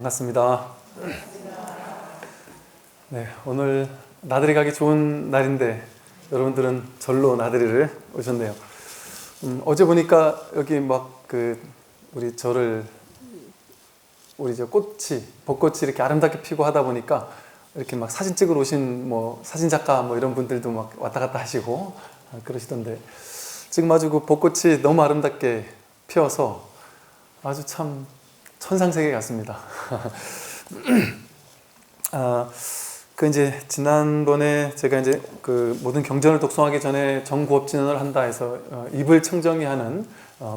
반갑습니다. 네, 오늘 나들이 가기 좋은 날인데 여러분들은 절로 나들이를 오셨네요. 어제 보니까 여기 우리 절을 우리 벚꽃이 이렇게 아름답게 피고 하다 보니까 이렇게 막 사진 찍으러 오신 사진 작가 이런 분들도 막 왔다 갔다 하시고 그러시던데, 지금 아주 그 벚꽃이 너무 아름답게 피어서 아주 참 천상세계 같습니다. 지난번에 제가 모든 경전을 독송하기 전에 정구업진언을 한다 해서 입을 청정히 하는,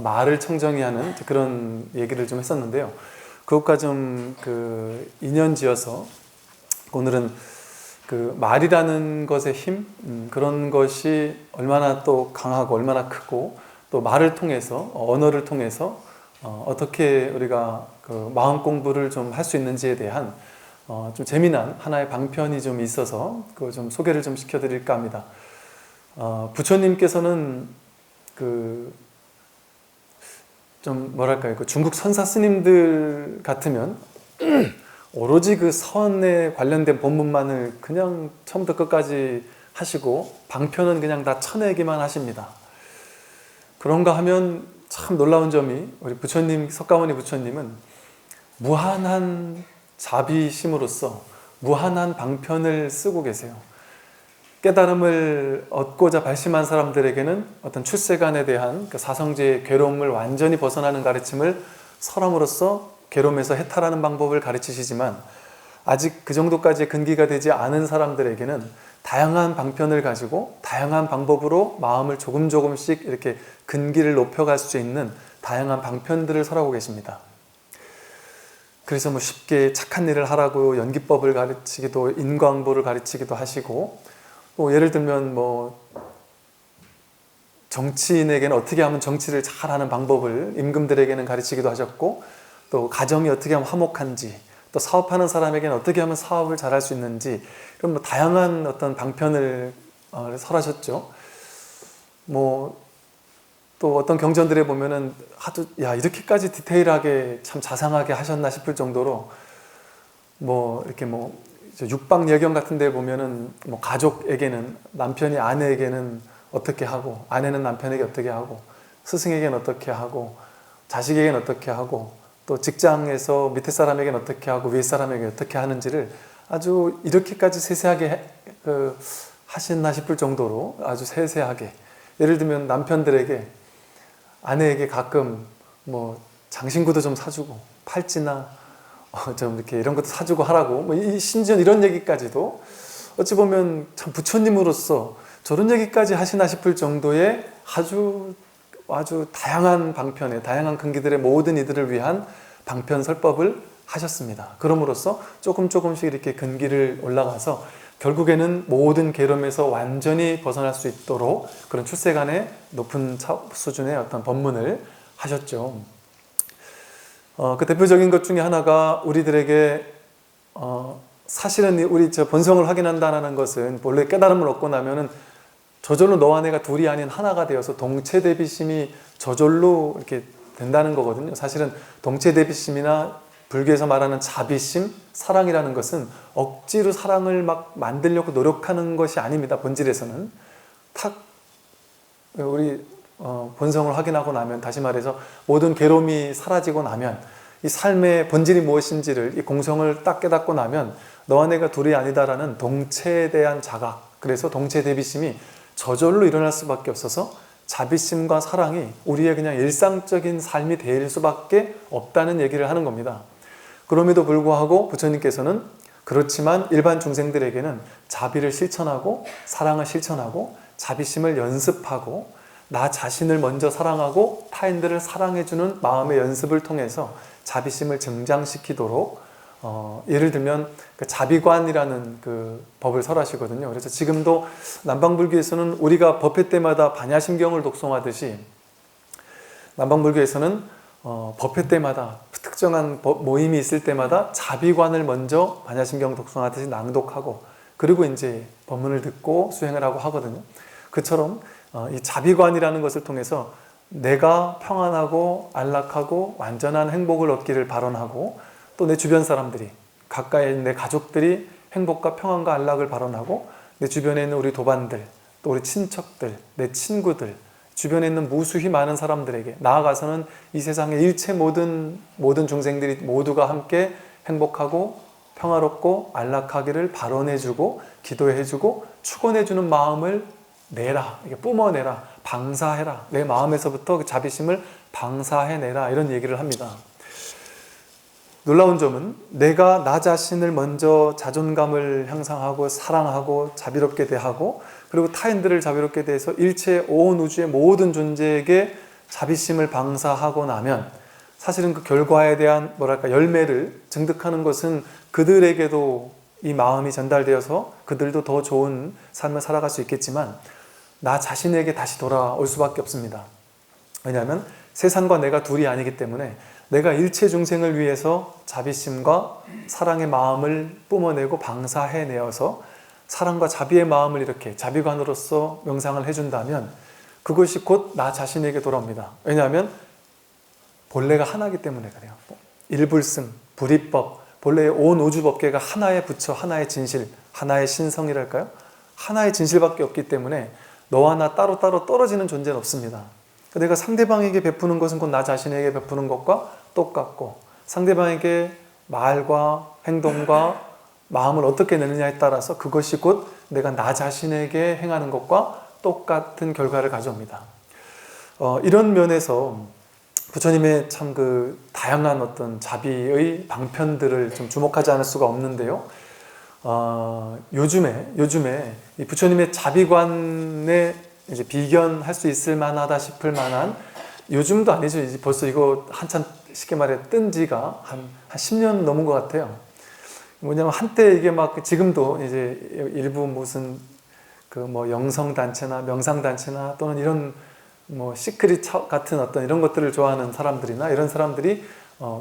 말을 청정히 하는 그런 얘기를 좀 했었는데요. 그것과 좀 인연지어서 오늘은 말이라는 것의 힘, 그런 것이 얼마나 또 강하고 얼마나 크고, 또 말을 통해서, 언어를 통해서 어떻게 우리가 마음 공부를 좀 할 수 있는지에 대한 좀 재미난 하나의 방편이 좀 있어서 그걸 좀 소개를 좀 시켜드릴까 합니다. 부처님께서는 중국 선사 스님들 같으면 오로지 그 선에 관련된 법문만을 그냥 처음부터 끝까지 하시고 방편은 그냥 다 쳐내기만 하십니다. 그런가 하면 참 놀라운 점이, 우리 부처님, 석가모니 부처님은 무한한 자비심으로써 무한한 방편을 쓰고 계세요. 깨달음을 얻고자 발심한 사람들에게는 어떤 출세간에 대한 사성제의 괴로움을 완전히 벗어나는 가르침을 설함으로써 괴로움에서 해탈하는 방법을 가르치시지만, 아직 그 정도까지 근기가 되지 않은 사람들에게는 다양한 방편을 가지고 다양한 방법으로 마음을 조금씩 이렇게 근기를 높여갈 수 있는 다양한 방편들을 설하고 계십니다. 그래서 쉽게 착한 일을 하라고 연기법을 가르치기도, 인과응보를 가르치기도 하시고, 예를 들면 정치인에게는 어떻게 하면 정치를 잘하는 방법을 임금들에게는 가르치기도 하셨고, 또 가정이 어떻게 하면 화목한지, 또 사업하는 사람에게는 어떻게 하면 사업을 잘할 수 있는지, 이런 다양한 어떤 방편을 설하셨죠. 또 어떤 경전들에 보면은 이렇게까지 디테일하게 참 자상하게 하셨나 싶을 정도로 육방예경 같은 데 보면은 가족에게는, 남편이 아내에게는 어떻게 하고, 아내는 남편에게 어떻게 하고, 스승에게는 어떻게 하고, 자식에게는 어떻게 하고, 또 직장에서 밑에 사람에게는 어떻게 하고 위에 사람에게 어떻게 하는지를 아주 이렇게까지 세세하게 하셨나 싶을 정도로 아주 세세하게, 예를 들면 남편들에게, 아내에게 가끔 장신구도 좀 사주고 팔찌나 좀 이렇게 이런 것도 사주고 하라고, 심지어 이런 얘기까지도 어찌 보면 참 부처님으로서 저런 얘기까지 하시나 싶을 정도의 아주 다양한 방편의, 다양한 근기들의 모든 이들을 위한 방편 설법을 하셨습니다. 그럼으로써 조금씩 이렇게 근기를 올라가서 결국에는 모든 괴로움에서 완전히 벗어날 수 있도록 그런 출세간의 높은 수준의 어떤 법문을 하셨죠. 그 대표적인 것 중에 하나가, 우리들에게 사실은 우리 본성을 확인한다는 것은, 본래 깨달음을 얻고 나면은 저절로 너와 내가 둘이 아닌 하나가 되어서 동체대비심이 저절로 이렇게 된다는 거거든요. 사실은 동체대비심이나 불교에서 말하는 자비심, 사랑이라는 것은 억지로 사랑을 막 만들려고 노력하는 것이 아닙니다. 본질에서는 우리 본성을 확인하고 나면, 다시 말해서 모든 괴로움이 사라지고 나면, 이 삶의 본질이 무엇인지를, 이 공성을 딱 깨닫고 나면 너와 내가 둘이 아니다라는 동체에 대한 자각, 그래서 동체대비심이 저절로 일어날 수밖에 없어서 자비심과 사랑이 우리의 그냥 일상적인 삶이 될 수밖에 없다는 얘기를 하는 겁니다. 그럼에도 불구하고 부처님께서는, 그렇지만 일반 중생들에게는 자비를 실천하고 사랑을 실천하고 자비심을 연습하고 나 자신을 먼저 사랑하고 타인들을 사랑해주는 마음의 연습을 통해서 자비심을 증장시키도록, 예를 들면 자비관이라는 법을 설하시거든요. 그래서 지금도 남방불교에서는 우리가 법회 때마다 반야심경을 독송하듯이, 남방불교에서는 법회 때마다, 특정한 모임이 있을 때마다 자비관을 먼저 반야심경 독송하듯이 낭독하고, 그리고 이제 법문을 듣고 수행을 하고 하거든요. 그처럼 이 자비관이라는 것을 통해서 내가 평안하고 안락하고 완전한 행복을 얻기를 발언하고, 또 내 주변 사람들이, 가까이 있는 내 가족들이 행복과 평안과 안락을 발언하고, 내 주변에 있는 우리 도반들, 또 우리 친척들, 내 친구들, 주변에 있는 무수히 많은 사람들에게, 나아가서는 이 세상의 일체 모든 중생들이 모두가 함께 행복하고 평화롭고 안락하기를 발언해주고 기도해주고 축원해주는 마음을 내라, 이게 뿜어내라, 방사해라, 내 마음에서부터 그 자비심을 방사해내라, 이런 얘기를 합니다. 놀라운 점은 내가 나 자신을 먼저 자존감을 향상하고 사랑하고 자비롭게 대하고, 그리고 타인들을 자비롭게 대해서 일체 온 우주의 모든 존재에게 자비심을 방사하고 나면 사실은 그 결과에 대한 열매를 증득하는 것은 그들에게도 이 마음이 전달되어서 그들도 더 좋은 삶을 살아갈 수 있겠지만, 나 자신에게 다시 돌아올 수밖에 없습니다. 왜냐하면 세상과 내가 둘이 아니기 때문에 내가 일체 중생을 위해서 자비심과 사랑의 마음을 뿜어내고 방사해내어서 사랑과 자비의 마음을 이렇게 자비관으로서 명상을 해준다면 그것이 곧 나 자신에게 돌아옵니다. 왜냐하면 본래가 하나이기 때문에 그래요. 일불승, 불이법, 본래의 온 우주법계가 하나의 부처, 하나의 진실, 하나의 신성이랄까요? 하나의 진실밖에 없기 때문에 너와 나 따로따로 떨어지는 존재는 없습니다. 내가 상대방에게 베푸는 것은 곧 나 자신에게 베푸는 것과 똑같고, 상대방에게 말과 행동과 마음을 어떻게 내느냐에 따라서 그것이 곧 내가 나 자신에게 행하는 것과 똑같은 결과를 가져옵니다. 이런 면에서 부처님의 참 그 다양한 어떤 자비의 방편들을 좀 주목하지 않을 수가 없는데요. 요즘에 이 부처님의 자비관에 이제 비견할 수 있을 만하다 싶을 만한, 요즘도 아니죠. 이제 벌써 이거 한참 쉽게 말해 뜬 지가 한 10년 넘은 것 같아요. 뭐냐면 한때 이게 막 지금도 이제 일부 무슨 그 뭐 영성단체나 명상단체나 또는 이런 뭐 시크릿 같은 어떤 이런 것들을 좋아하는 사람들이나 이런 사람들이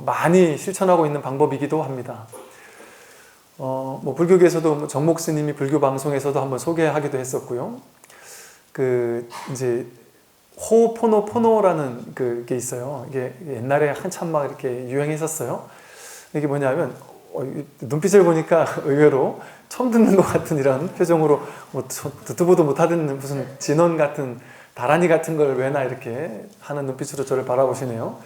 많이 실천하고 있는 방법이기도 합니다. 뭐 불교계에서도 정목 스님이 불교 방송에서도 한번 소개하기도 했었고요. 그 이제 호포노포노라는 그게 있어요. 이게 옛날에 한참 막 이렇게 유행했었어요. 이게 뭐냐면 눈빛을 보니까 의외로 처음 듣는 것 같은 이런 표정으로 뭐 듣도 보도 못하던 무슨 진원 같은 다라니 같은 걸 왜나 이렇게 하는 눈빛으로 저를 바라보시네요.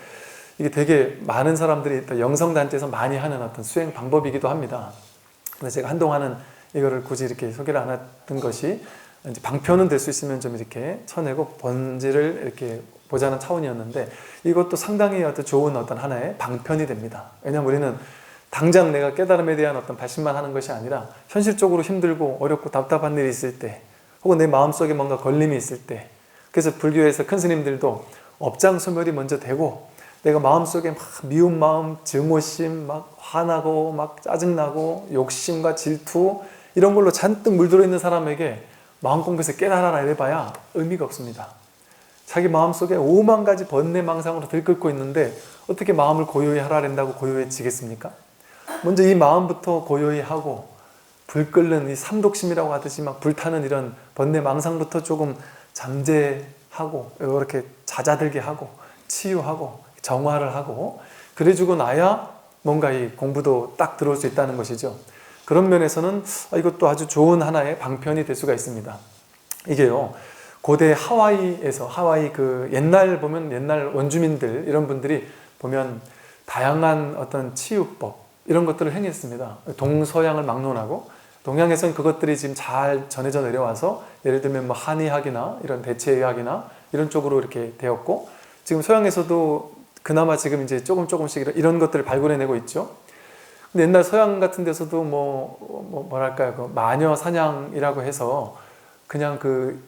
이게 되게 많은 사람들이 또 영성단체에서 많이 하는 어떤 수행 방법이기도 합니다. 그래서 제가 한동안은 이거를 굳이 이렇게 소개를 안 했던 것이 이제 방편은 될 수 있으면 좀 이렇게 쳐내고 본질을 이렇게 보자는 차원이었는데, 이것도 상당히 어떤 좋은 어떤 하나의 방편이 됩니다. 왜냐하면 우리는 당장 내가 깨달음에 대한 어떤 발심만 하는 것이 아니라 현실적으로 힘들고 어렵고 답답한 일이 있을 때, 혹은 내 마음속에 뭔가 걸림이 있을 때, 그래서 불교에서 큰 스님들도 업장소멸이 먼저 되고 내가 마음속에 막 미운 마음, 증오심, 막 화나고 막 짜증나고 욕심과 질투 이런 걸로 잔뜩 물들어 있는 사람에게 마음 공부해서 깨달아라 이래봐야 의미가 없습니다. 자기 마음속에 5만 가지 번뇌망상으로 들끓고 있는데 어떻게 마음을 고요히 하라 된다고 고요해지겠습니까? 먼저 이 마음부터 고요히 하고, 불 끓는 이 삼독심이라고 하듯이 막 불타는 이런 번뇌망상부터 조금 잠재하고 이렇게 잦아들게 하고 치유하고 정화를 하고, 그래주고 나야 뭔가 이 공부도 딱 들어올 수 있다는 것이죠. 그런 면에서는 이것도 아주 좋은 하나의 방편이 될 수가 있습니다. 이게요, 고대 하와이에서, 하와이 그 옛날 보면 옛날 원주민들 이런 분들이 보면 다양한 어떤 치유법 이런 것들을 행했습니다. 동서양을 막론하고, 동양에서는 그것들이 지금 잘 전해져 내려와서 예를 들면 뭐 한의학이나 이런 대체의학이나 이런 쪽으로 이렇게 되었고, 지금 서양에서도 그나마 지금 이제 조금씩 이런 것들을 발굴해내고 있죠. 근데 옛날 서양 같은 데서도 뭐랄까요, 그 마녀 사냥이라고 해서 그냥 그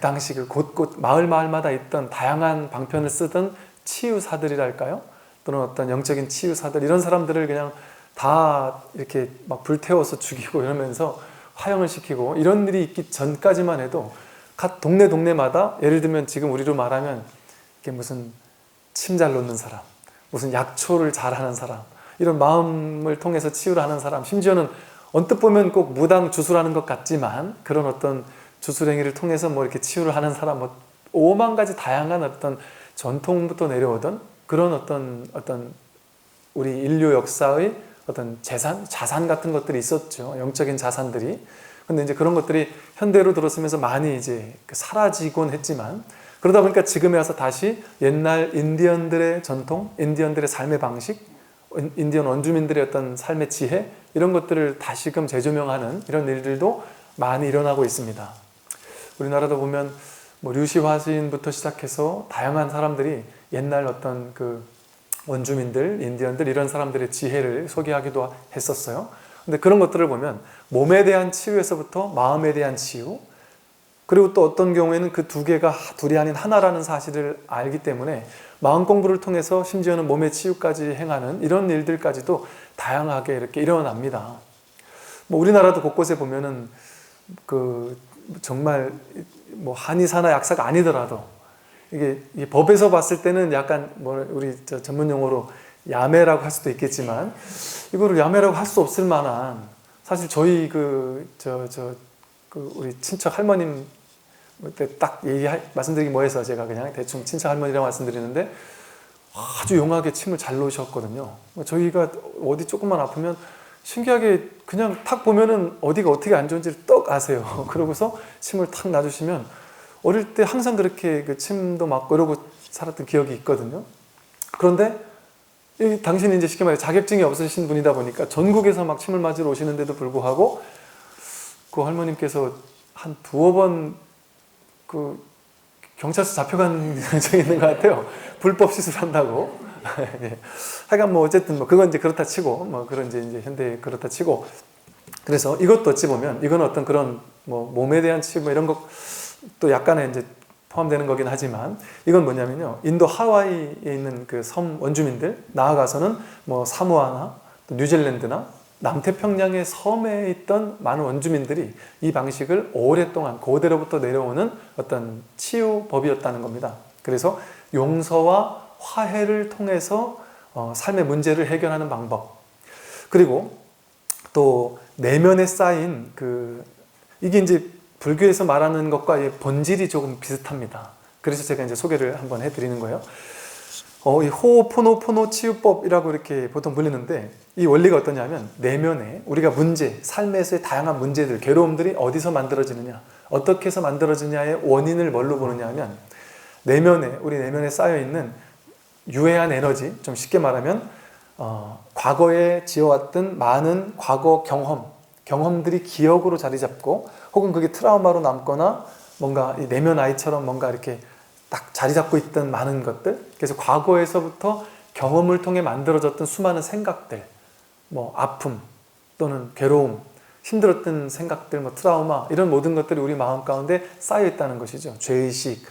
당시 그 곳곳 마을마다 있던 다양한 방편을 쓰던 치유사들이랄까요? 또는 어떤 영적인 치유사들, 이런 사람들을 그냥 다 이렇게 막 불태워서 죽이고 이러면서 화형을 시키고, 이런 일이 있기 전까지만 해도 각 동네마다 예를 들면 지금 우리로 말하면 이게 무슨 침 잘 놓는 사람, 무슨 약초를 잘하는 사람, 이런 마음을 통해서 치유를 하는 사람, 심지어는 언뜻 보면 꼭 무당 주술하는 것 같지만 그런 어떤 주술행위를 통해서 뭐 이렇게 치유를 하는 사람, 뭐 5만 가지 다양한 어떤 전통부터 내려오던 그런 어떤 우리 인류 역사의 어떤 자산 같은 것들이 있었죠. 영적인 자산들이. 근데 이제 그런 것들이 현대로 들어서면서 많이 이제 사라지곤 했지만, 그러다 보니까 지금에 와서 다시 옛날 인디언들의 전통, 인디언들의 삶의 방식, 인디언 원주민들의 어떤 삶의 지혜, 이런 것들을 다시금 재조명하는 이런 일들도 많이 일어나고 있습니다. 우리나라도 보면 뭐 류시화 시인부터 시작해서 다양한 사람들이 옛날 어떤 그 원주민들, 인디언들 이런 사람들의 지혜를 소개하기도 했었어요. 근데 그런 것들을 보면 몸에 대한 치유에서부터 마음에 대한 치유, 그리고 또 어떤 경우에는 그 두 개가 둘이 아닌 하나라는 사실을 알기 때문에 마음 공부를 통해서 심지어는 몸의 치유까지 행하는 이런 일들까지도 다양하게 이렇게 일어납니다. 뭐 우리나라도 곳곳에 보면은 그 정말 뭐 한의사나 약사가 아니더라도 이게 법에서 봤을 때는 약간 뭐 우리 전문 용어로 야매라고 할 수도 있겠지만, 이거를 야매라고 할 수 없을 만한, 사실 저희 우리 친척 할머님 그때 딱 말씀드리기 뭐해서 제가 그냥 대충 친척 할머니라고 말씀드리는데 아주 용하게 침을 잘 놓으셨거든요. 저희가 어디 조금만 아프면 신기하게 그냥 탁 보면은 어디가 어떻게 안 좋은지를 떡 아세요. 그러고서 침을 탁 놔주시면, 어릴 때 항상 그렇게 그 침도 맞고 이러고 살았던 기억이 있거든요. 그런데 당신이 이제 쉽게 말해 자격증이 없으신 분이다 보니까 전국에서 막 침을 맞으러 오시는데도 불구하고 그 할머님께서 한 두어 번 그 경찰서 잡혀간 적이 있는 것 같아요. 불법 시술한다고. 예. 하여간 뭐 어쨌든 뭐 그건 이제 그렇다 치고, 뭐 그런 이제 현대 그렇다 치고, 그래서 이것도 어찌 보면 이건 어떤 그런 뭐 몸에 대한 치유 뭐 이런 것도 약간의 이제 포함되는 거긴 하지만, 이건 뭐냐면요, 인도 하와이에 있는 그 섬 원주민들, 나아가서는 뭐 사모아나 또 뉴질랜드나 남태평양의 섬에 있던 많은 원주민들이 이 방식을 오랫동안 고대로부터 내려오는 어떤 치유법이었다는 겁니다. 그래서 용서와 화해를 통해서 삶의 문제를 해결하는 방법, 그리고 또 내면에 쌓인 이게 이제 불교에서 말하는 것과 본질이 조금 비슷합니다. 그래서 제가 이제 소개를 한번 해드리는 거예요. 이 호오포노포노 치유법이라고 이렇게 보통 불리는데, 이 원리가 어떠냐면, 내면에 우리가 삶에서의 다양한 문제들, 괴로움들이 어디서 만들어지느냐, 어떻게 해서 만들어지냐의 원인을 뭘로 보느냐 하면, 우리 내면에 쌓여있는 유해한 에너지, 좀 쉽게 말하면 과거에 지어왔던 많은 과거 경험들이 기억으로 자리 잡고, 혹은 그게 트라우마로 남거나 뭔가 이 내면 아이처럼 뭔가 이렇게 딱 자리 잡고 있던 많은 것들, 그래서 과거에서부터 경험을 통해 만들어졌던 수많은 생각들, 뭐 아픔 또는 괴로움, 힘들었던 생각들, 뭐 트라우마, 이런 모든 것들이 우리 마음 가운데 쌓여 있다는 것이죠. 죄의식,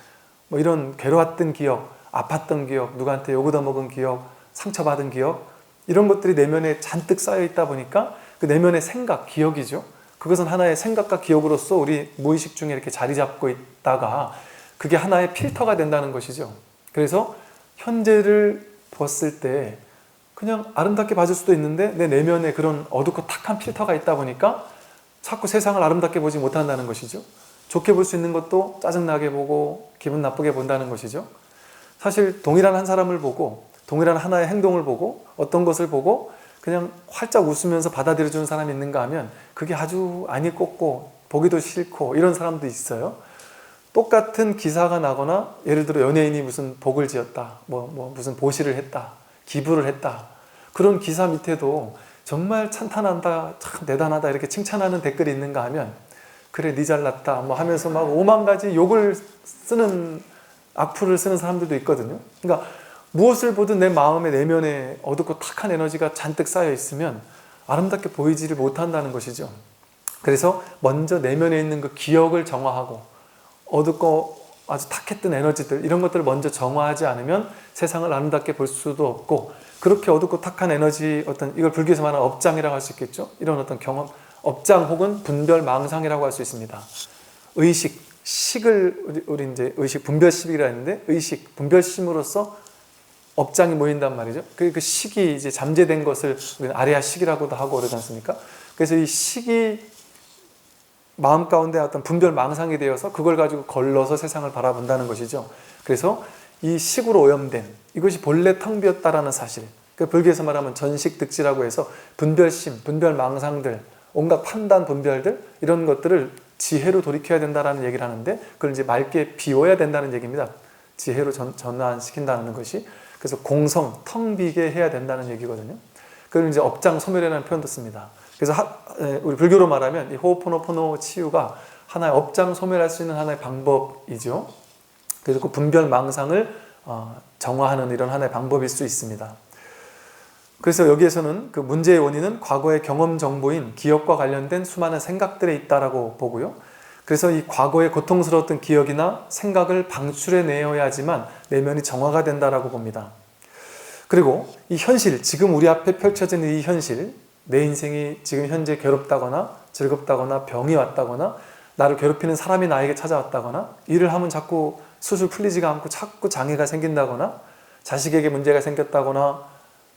뭐 이런 괴로웠던 기억, 아팠던 기억, 누구한테 욕 얻어먹은 기억, 상처받은 기억, 이런 것들이 내면에 잔뜩 쌓여 있다 보니까 그 내면의 생각, 기억이죠. 그것은 하나의 생각과 기억으로서 우리 무의식 중에 이렇게 자리 잡고 있다가 그게 하나의 필터가 된다는 것이죠. 그래서 현재를 봤을 때 그냥 아름답게 봐줄 수도 있는데, 내 내면에 그런 어둡고 탁한 필터가 있다 보니까 자꾸 세상을 아름답게 보지 못한다는 것이죠. 좋게 볼 수 있는 것도 짜증나게 보고 기분 나쁘게 본다는 것이죠. 사실 동일한 한 사람을 보고, 동일한 하나의 행동을 보고, 어떤 것을 보고 그냥 활짝 웃으면서 받아들여주는 사람이 있는가 하면 그게 아주 안이 꼽고 보기도 싫고 이런 사람도 있어요. 똑같은 기사가 나거나, 예를 들어 연예인이 무슨 복을 지었다, 무슨 보시를 했다, 기부를 했다, 그런 기사 밑에도 정말 찬탄한다, 참 대단하다 이렇게 칭찬하는 댓글이 있는가 하면, 그래 니 잘났다 뭐 하면서 막 5만 가지 욕을 쓰는, 악플을 쓰는 사람들도 있거든요. 그러니까 무엇을 보든 내 마음의 내면에 어둡고 탁한 에너지가 잔뜩 쌓여 있으면 아름답게 보이지를 못한다는 것이죠. 그래서 먼저 내면에 있는 그 기억을 정화하고, 어둡고 아주 탁했던 에너지들, 이런 것들을 먼저 정화하지 않으면 세상을 아름답게 볼 수도 없고, 그렇게 어둡고 탁한 에너지, 이걸 불교에서 말하는 업장이라고 할 수 있겠죠. 이런 어떤 경험, 업장 혹은 분별망상이라고 할 수 있습니다. 식을 우리 이제 의식 분별심이라 했는데, 의식 분별심으로써 업장이 모인단 말이죠. 그 식이 이제 잠재된 것을 우리는 아레아식이라고도 하고 그러지 않습니까? 그래서 이 식이 마음 가운데 어떤 분별망상이 되어서 그걸 가지고 걸러서 세상을 바라본다는 것이죠. 그래서 이 식으로 오염된, 이것이 본래 텅 비었다라는 사실, 불교에서 말하면 전식득지라고 해서 분별심, 분별망상들, 온갖 판단 분별들 이런 것들을 지혜로 돌이켜야 된다는 얘기를 하는데 그걸 이제 맑게 비워야 된다는 얘기입니다. 지혜로 전환시킨다는 것이. 그래서 공성, 텅 비게 해야 된다는 얘기거든요. 그걸 이제 업장소멸이라는 표현도 씁니다. 그래서 우리 불교로 말하면 이 호호포노포노 치유가 하나의 업장소멸할 수 있는 하나의 방법이죠. 그래서 그 분별망상을 정화하는 이런 하나의 방법일 수 있습니다. 그래서 여기에서는 그 문제의 원인은 과거의 경험 정보인 기억과 관련된 수많은 생각들에 있다라고 보고요. 그래서 이 과거의 고통스러웠던 기억이나 생각을 방출해 내어야지만 내면이 정화가 된다라고 봅니다. 그리고 이 현실, 지금 우리 앞에 펼쳐진 이 현실, 내 인생이 지금 현재 괴롭다거나 즐겁다거나 병이 왔다거나 나를 괴롭히는 사람이 나에게 찾아왔다거나 일을 하면 자꾸 수술 풀리지가 않고 자꾸 장애가 생긴다거나 자식에게 문제가 생겼다거나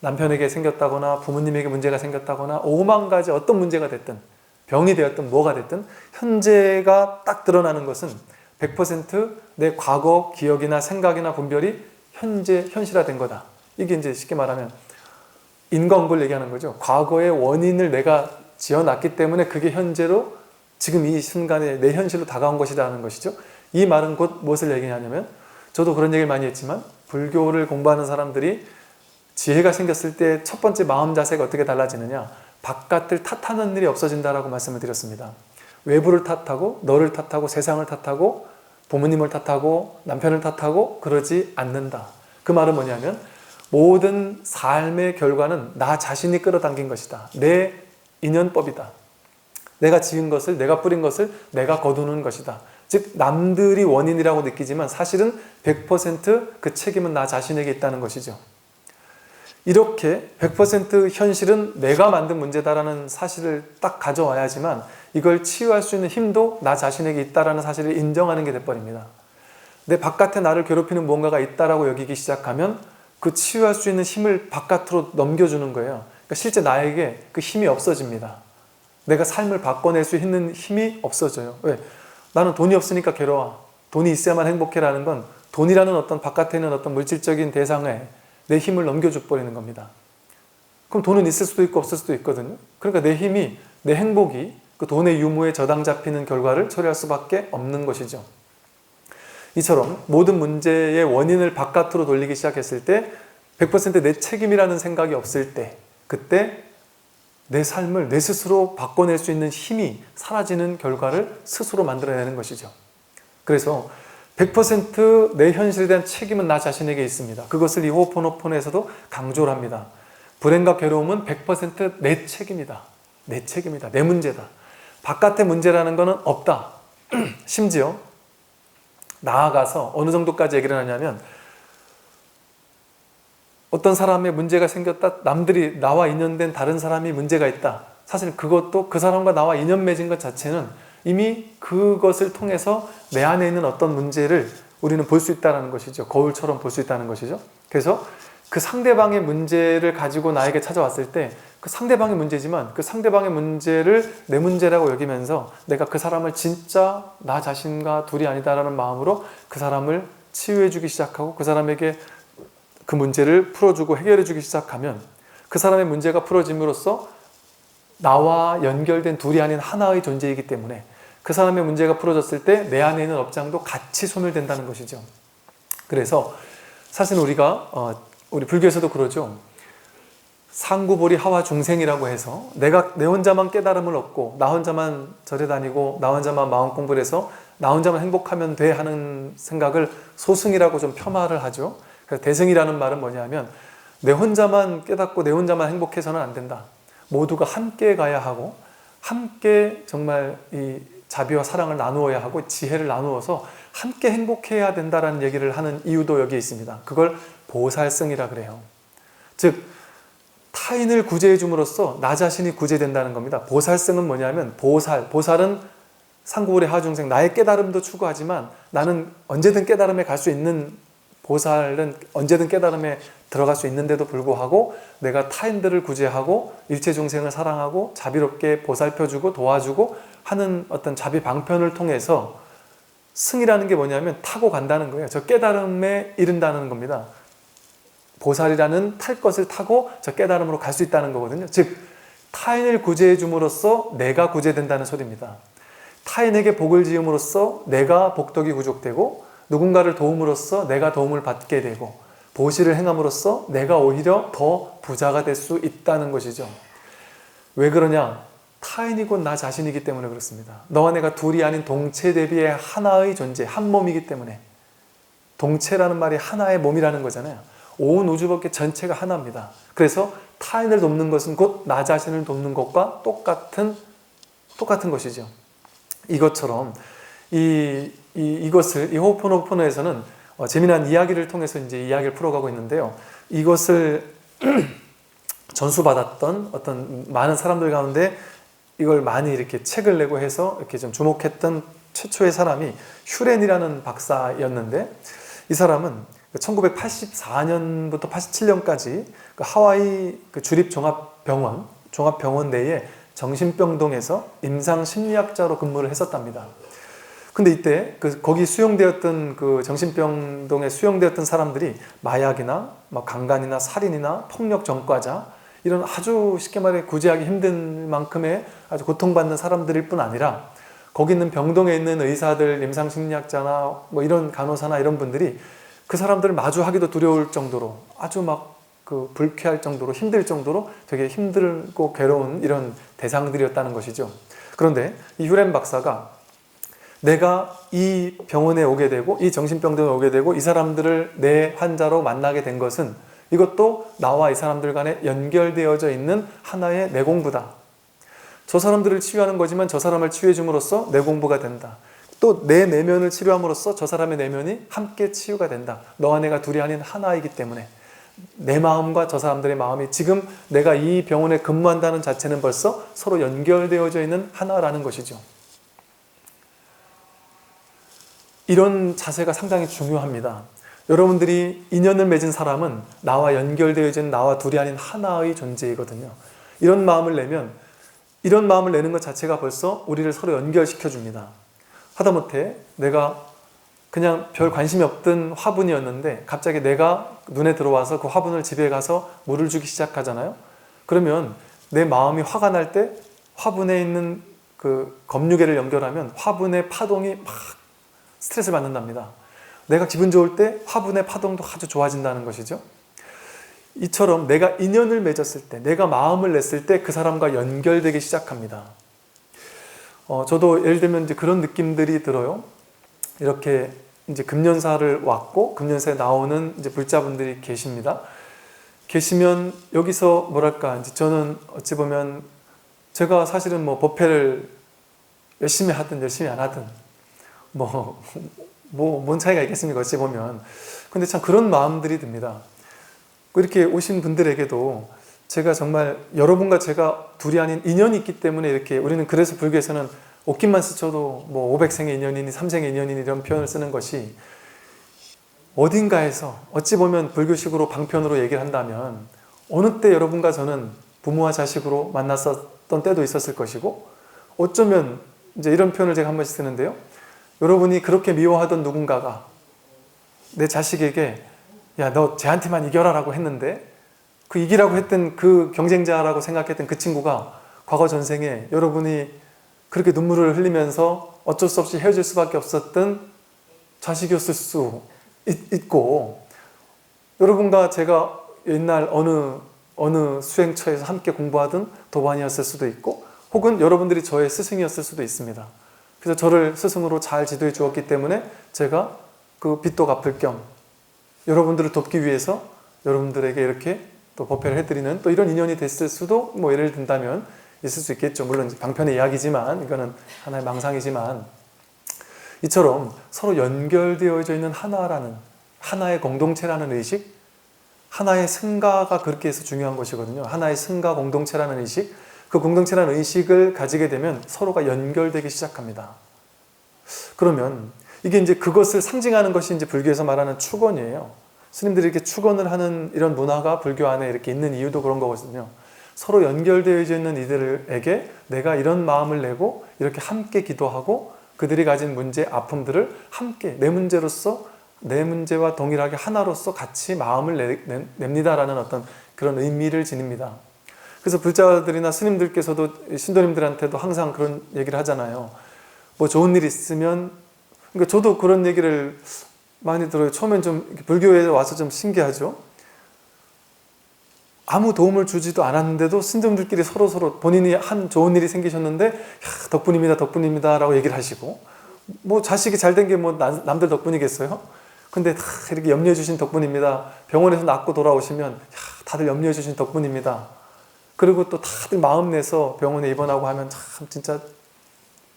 남편에게 생겼다거나 부모님에게 문제가 생겼다거나 5만 가지 어떤 문제가 됐든 병이 되었든 뭐가 됐든 현재가 딱 드러나는 것은 100% 과거 기억이나 생각이나 분별이 현재 현실화된 거다. 이게 이제 쉽게 말하면 인과응보를 얘기하는 거죠. 과거의 원인을 내가 지어놨기 때문에 그게 현재로 지금 이 순간에 내 현실로 다가온 것이라는 것이죠. 이 말은 곧 무엇을 얘기하냐면 저도 그런 얘기를 많이 했지만 불교를 공부하는 사람들이 지혜가 생겼을 때 첫 번째 마음 자세가 어떻게 달라지느냐, 바깥을 탓하는 일이 없어진다라고 말씀을 드렸습니다. 외부를 탓하고 너를 탓하고 세상을 탓하고 부모님을 탓하고 남편을 탓하고 그러지 않는다. 그 말은 뭐냐면 모든 삶의 결과는 나 자신이 끌어당긴 것이다. 내 인연법이다. 내가 지은 것을, 내가 뿌린 것을 내가 거두는 것이다. 즉 남들이 원인이라고 느끼지만 사실은 100% 책임은 나 자신에게 있다는 것이죠. 이렇게 100% 현실은 내가 만든 문제다라는 사실을 딱 가져와야지만 이걸 치유할 수 있는 힘도 나 자신에게 있다라는 사실을 인정하는 게 돼버립니다. 내 바깥에 나를 괴롭히는 무언가가 있다라고 여기기 시작하면 그 치유할 수 있는 힘을 바깥으로 넘겨주는 거예요. 그러니까 실제 나에게 그 힘이 없어집니다. 내가 삶을 바꿔낼 수 있는 힘이 없어져요. 왜? 나는 돈이 없으니까 괴로워. 돈이 있어야만 행복해라는 건 돈이라는 어떤 바깥에 있는 어떤 물질적인 대상에 내 힘을 넘겨줘 버리는 겁니다. 그럼 돈은 있을 수도 있고 없을 수도 있거든요. 그러니까 내 힘이, 내 행복이 그 돈의 유무에 저당 잡히는 결과를 초래할 수밖에 없는 것이죠. 이처럼 모든 문제의 원인을 바깥으로 돌리기 시작했을 때 100% 내 책임이라는 생각이 없을 때 그때 내 삶을 내 스스로 바꿔낼 수 있는 힘이 사라지는 결과를 스스로 만들어내는 것이죠. 그래서 100% 내 현실에 대한 책임은 나 자신에게 있습니다. 그것을 이 호호포노포노에서도 강조를 합니다. 불행과 괴로움은 100% 내 책임이다. 내 책임이다. 내 문제다. 바깥의 문제라는 것은 없다. 심지어 나아가서 어느 정도까지 얘기를 하냐면 어떤 사람의 문제가 생겼다. 남들이 나와 인연된 다른 사람이 문제가 있다. 사실 그것도 그 사람과 나와 인연 맺은 것 자체는 이미 그것을 통해서 내 안에 있는 어떤 문제를 우리는 볼 수 있다는 것이죠. 거울처럼 볼 수 있다는 것이죠. 그래서 그 상대방의 문제를 가지고 나에게 찾아왔을 때 그 상대방의 문제지만 그 상대방의 문제를 내 문제라고 여기면서 내가 그 사람을 진짜 나 자신과 둘이 아니다라는 마음으로 그 사람을 치유해주기 시작하고 그 사람에게 그 문제를 풀어주고 해결해주기 시작하면 그 사람의 문제가 풀어짐으로써 나와 연결된 둘이 아닌 하나의 존재이기 때문에 그 사람의 문제가 풀어졌을 때 내 안에 있는 업장도 같이 소멸된다는 것이죠. 그래서 사실 우리가 우리 불교에서도 그러죠. 상구보리 하와 중생이라고 해서 내가 내 혼자만 깨달음을 얻고 나 혼자만 절에 다니고 나 혼자만 마음 공부를 해서 나 혼자만 행복하면 돼 하는 생각을 소승이라고 좀 폄하를 하죠. 그래서 대승이라는 말은 뭐냐면 내 혼자만 깨닫고 내 혼자만 행복해서는 안 된다. 모두가 함께 가야 하고 함께 정말 이 자비와 사랑을 나누어야 하고 지혜를 나누어서 함께 행복해야 된다라는 얘기를 하는 이유도 여기에 있습니다. 그걸 보살승이라 그래요. 즉 타인을 구제해 줌으로써 나 자신이 구제된다는 겁니다. 보살승은 뭐냐면 보살은 상구불의 하중생 나의 깨달음도 추구하지만 나는 언제든 깨달음에 갈 수 있는 보살은 언제든 깨달음에 들어갈 수 있는데도 불구하고 내가 타인들을 구제하고 일체 중생을 사랑하고 자비롭게 보살펴주고 도와주고 하는 어떤 자비 방편을 통해서 승이라는 게 뭐냐면 타고 간다는 거예요. 저 깨달음에 이른다는 겁니다. 보살이라는 탈 것을 타고 저 깨달음으로 갈 수 있다는 거거든요. 즉 타인을 구제해 줌으로써 내가 구제된다는 소리입니다. 타인에게 복을 지음으로써 내가 복덕이 구족되고, 누군가를 도움으로써 내가 도움을 받게 되고, 보시를 행함으로써 내가 오히려 더 부자가 될 수 있다는 것이죠. 왜 그러냐? 타인이 곧 나 자신이기 때문에 그렇습니다. 너와 내가 둘이 아닌 동체 대비의 하나의 존재, 한 몸이기 때문에. 동체라는 말이 하나의 몸이라는 거잖아요. 온 우주법계 전체가 하나입니다. 그래서 타인을 돕는 것은 곧 나 자신을 돕는 것과 똑같은 것이죠. 이것처럼 이것을 이 호포노포노에서는 재미난 이야기를 통해서 이제 이야기를 풀어가고 있는데요. 이것을 전수받았던 어떤 많은 사람들 가운데 이걸 많이 이렇게 책을 내고 해서 이렇게 좀 주목했던 최초의 사람이 휴렌이라는 박사였는데, 이 사람은 1984년부터 87년까지 그 하와이 그 종합병원 내에 정신병동에서 임상심리학자로 근무를 했었답니다. 근데 이때 거기 수용되었던 그 정신병동에 수용되었던 사람들이 마약이나 강간이나 살인이나 폭력 전과자, 이런 아주 쉽게 말해 구제하기 힘든 만큼의 아주 고통받는 사람들일 뿐 아니라, 거기 있는 병동에 있는 의사들, 임상심리학자나 이런 간호사나 이런 분들이 그 사람들을 마주하기도 두려울 정도로, 아주 불쾌할 정도로, 힘들 정도로 되게 힘들고 괴로운 이런 대상들이었다는 것이죠. 그런데 이 휴렌 박사가 내가 이 병원에 오게 되고 이 정신병동에 오게 되고 이 사람들을 내 환자로 만나게 된 것은 이것도 나와 이 사람들 간에 연결되어져 있는 하나의 내공부다. 저 사람들을 치유하는 거지만 저 사람을 치유해 줌으로써 내공부가 된다. 또 내 내면을 치료함으로써 저 사람의 내면이 함께 치유가 된다. 너와 내가 둘이 아닌 하나이기 때문에 내 마음과 저 사람들의 마음이 지금 내가 이 병원에 근무한다는 자체는 벌써 서로 연결되어져 있는 하나라는 것이죠. 이런 자세가 상당히 중요합니다. 여러분들이 인연을 맺은 사람은 나와 연결되어진 나와 둘이 아닌 하나의 존재이거든요. 이런 마음을 내는 것 자체가 벌써 우리를 서로 연결시켜 줍니다. 하다못해 내가 그냥 별 관심이 없던 화분이었는데 갑자기 내가 눈에 들어와서 그 화분을 집에 가서 물을 주기 시작하잖아요. 그러면 내 마음이 화가 날 때 화분에 있는 그 검유계를 연결하면 화분의 파동이 막 스트레스를 받는답니다. 내가 기분 좋을 때 화분의 파동도 아주 좋아진다는 것이죠. 이처럼 내가 인연을 맺었을 때, 내가 마음을 냈을 때 그 사람과 연결되기 시작합니다. 저도 예를 들면 이제 그런 느낌들이 들어요. 이렇게 이제 금년사를 왔고 금년사에 나오는 이제 불자분들이 계십니다. 계시면 여기서 뭐랄까, 이제 저는 어찌 보면 제가 사실은 법회를 열심히 하든 열심히 안 하든 뭔 차이가 있겠습니까? 어찌 보면. 근데 참 그런 마음들이 듭니다. 이렇게 오신 분들에게도 제가 정말 여러분과 제가 둘이 아닌 인연이 있기 때문에 이렇게, 우리는 그래서 불교에서는 옷깃만 스쳐도 500생의 인연이니 3생의 인연이니 이런 표현을 쓰는 것이, 어딘가에서 어찌 보면 불교식으로 방편으로 얘기를 한다면 어느 때 여러분과 저는 부모와 자식으로 만났었던 때도 있었을 것이고, 어쩌면 이제 이런 표현을 제가 한 번씩 쓰는데요. 여러분이 그렇게 미워하던 누군가가 내 자식에게 야, 너 쟤한테만 이겨라 라고 했는데, 그 이기라고 했던 그 경쟁자라고 생각했던 그 친구가 과거 전생에 여러분이 그렇게 눈물을 흘리면서 어쩔 수 없이 헤어질 수밖에 없었던 자식이었을 수 있고, 여러분과 제가 옛날 어느 수행처에서 함께 공부하던 도반이었을 수도 있고, 혹은 여러분들이 저의 스승이었을 수도 있습니다. 그래서 저를 스승으로 잘 지도해 주었기 때문에 제가 그 빚도 갚을 겸 여러분들을 돕기 위해서 여러분들에게 이렇게 또 법회를 해드리는 또 이런 인연이 됐을 수도 예를 든다면 있을 수 있겠죠. 물론 방편의 이야기지만, 이거는 하나의 망상이지만, 이처럼 서로 연결되어져 있는 하나의 공동체라는 의식, 하나의 승가가 그렇게 해서 중요한 것이거든요. 하나의 승가 공동체라는 의식, 그 공동체라는 의식을 가지게 되면 서로가 연결되기 시작합니다. 그러면 이게 이제 그것을 상징하는 것이 이제 불교에서 말하는 축원이에요. 스님들이 이렇게 축원을 하는 이런 문화가 불교 안에 이렇게 있는 이유도 그런 거거든요. 서로 연결되어 있는 이들에게 내가 이런 마음을 내고 이렇게 함께 기도하고 그들이 가진 문제, 아픔들을 함께 내 문제로서 내 문제와 동일하게 하나로서 같이 마음을 냅니다라는 어떤 그런 의미를 지닙니다. 그래서 불자들이나 스님들께서도 신도님들한테도 항상 그런 얘기를 하잖아요. 뭐 좋은 일 있으면, 그러니까 저도 그런 얘기를 많이 들어요. 처음엔 좀 불교에 와서 좀 신기하죠. 아무 도움을 주지도 않았는데도 신도님들끼리 서로 본인이 한 좋은 일이 생기셨는데, 야, 덕분입니다, 덕분입니다 라고 얘기를 하시고, 뭐 자식이 잘 된 게 뭐 남들 덕분이겠어요? 근데 다 이렇게 염려해 주신 덕분입니다. 병원에서 낫고 돌아오시면, 야, 다들 염려해 주신 덕분입니다. 그리고 또 다들 마음 내서 병원에 입원하고 하면 참 진짜